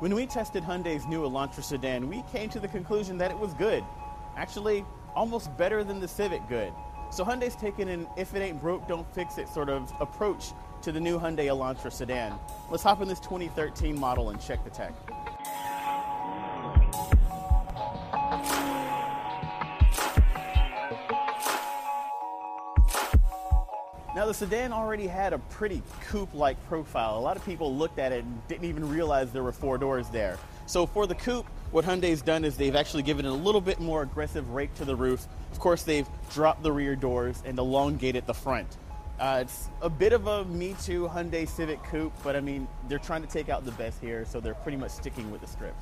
When we tested Hyundai's new Elantra sedan, we came to the conclusion that it was good. Actually, almost better than the Civic good. So Hyundai's taken an if it ain't broke, don't fix it sort of approach to the new Hyundai Elantra sedan. Let's hop in this 2013 model and check the tech. Now, the sedan already had a pretty coupe-like profile. A lot of people looked at it and didn't even realize there were 4 doors there. So for the coupe, what Hyundai's done is they've actually given it a little bit more aggressive rake to the roof. Of course, they've dropped the rear doors and elongated the front. It's a bit of a Me Too Hyundai Civic coupe, but I mean, they're trying to take out the best here, so they're pretty much sticking with the script.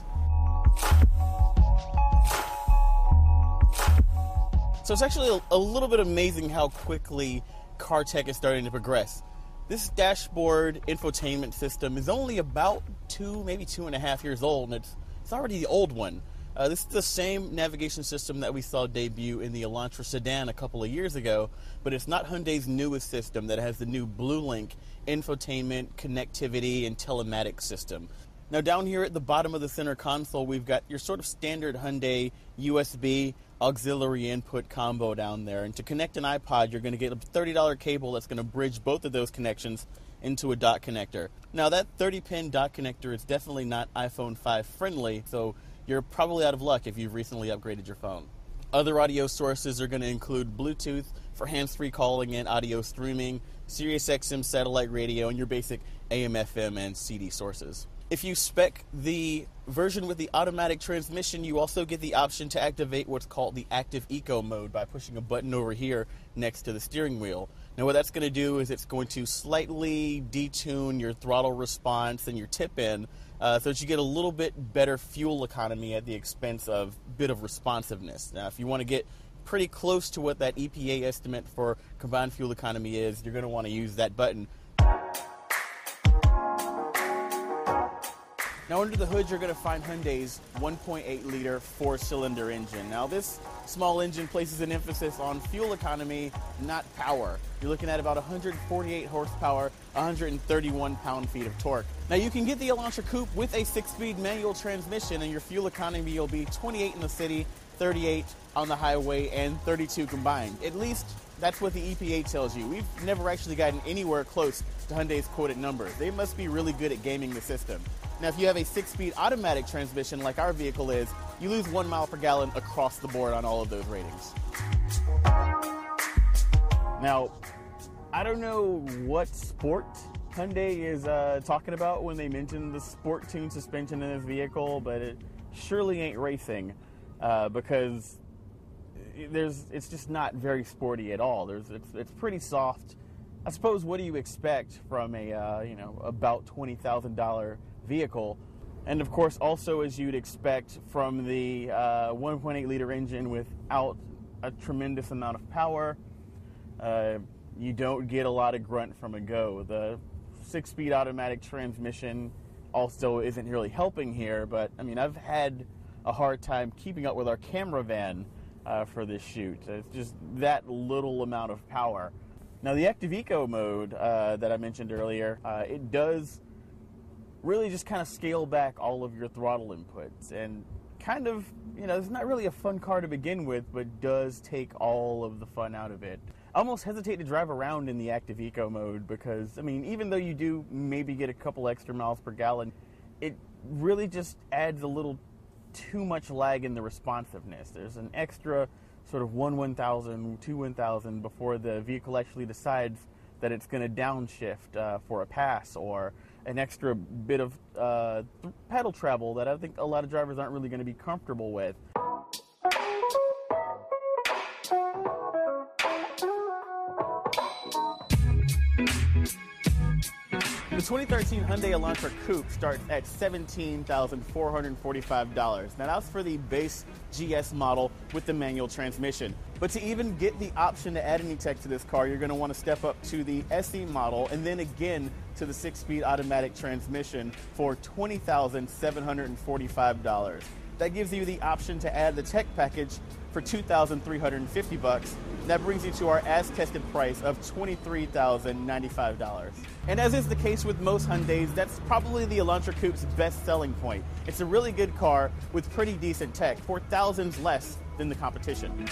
So it's actually a little bit amazing how quickly car tech is starting to progress. This dashboard infotainment system is only about 2, maybe 2.5 years old, and it's already the old one. This is the same navigation system that we saw debut in the Elantra sedan a couple of years ago, but it's not Hyundai's newest system that has the new BlueLink infotainment, connectivity, and telematics system. Now down here at the bottom of the center console, we've got your sort of standard Hyundai USB auxiliary input combo down there. And to connect an iPod, you're going to get a $30 cable that's going to bridge both of those connections into a dot connector. Now that 30-pin dot connector is definitely not iPhone 5 friendly, so you're probably out of luck if you've recently upgraded your phone. Other audio sources are going to include Bluetooth for hands-free calling and audio streaming, Sirius XM satellite radio, and your basic AM, FM, and CD sources. If you spec the version with the automatic transmission, you also get the option to activate what's called the active eco mode by pushing a button over here next to the steering wheel. Now what that's going to do is it's going to slightly detune your throttle response and your tip-in so that you get a little bit better fuel economy at the expense of a bit of responsiveness. Now if you want to get pretty close to what that EPA estimate for combined fuel economy is, you're going to want to use that button. Now under the hood, you're going to find Hyundai's 1.8-liter 4-cylinder engine. Now this small engine places an emphasis on fuel economy, not power. You're looking at about 148 horsepower, 131 pound-feet of torque. Now you can get the Elantra Coupe with a 6-speed manual transmission, and your fuel economy will be 28 in the city, 38 on the highway, and 32 combined. At least that's what the EPA tells you. We've never actually gotten anywhere close to Hyundai's quoted numbers. They must be really good at gaming the system. Now, if you have a 6-speed automatic transmission like our vehicle is, you lose 1 mile per gallon across the board on all of those ratings. Now, I don't know what sport Hyundai is talking about when they mention the sport tune suspension in this vehicle, but it surely ain't racing because it's just not very sporty at all. It's pretty soft. I suppose, what do you expect from a about $20,000 vehicle? And of course, also as you'd expect from the 1.8 liter engine without a tremendous amount of power, you don't get a lot of grunt from a go. The 6-speed automatic transmission also isn't really helping here, but I mean, I've had a hard time keeping up with our camera van for this shoot. It's just that little amount of power. Now the active eco mode that I mentioned earlier, it does really just kind of scale back all of your throttle inputs, and kind of, it's not really a fun car to begin with, but does take all of the fun out of it. I almost hesitate to drive around in the active eco mode because, I mean, even though you do maybe get a couple extra miles per gallon, it really just adds a little too much lag in the responsiveness. There's an extra sort of 1/1000, 2/1000 before the vehicle actually decides that it's going to downshift for a pass, or an extra bit of pedal travel that I think a lot of drivers aren't really going to be comfortable with. The 2013 Hyundai Elantra Coupe starts at $17,445. Now that's for the base GS model with the manual transmission. But to even get the option to add any tech to this car, you're going to want to step up to the SE model and then again to the 6-speed automatic transmission for $20,745. That gives you the option to add the tech package for $2,350. That brings you to our as-tested price of $23,095. And as is the case with most Hyundais, that's probably the Elantra Coupe's best selling point. It's a really good car with pretty decent tech for thousands less than the competition.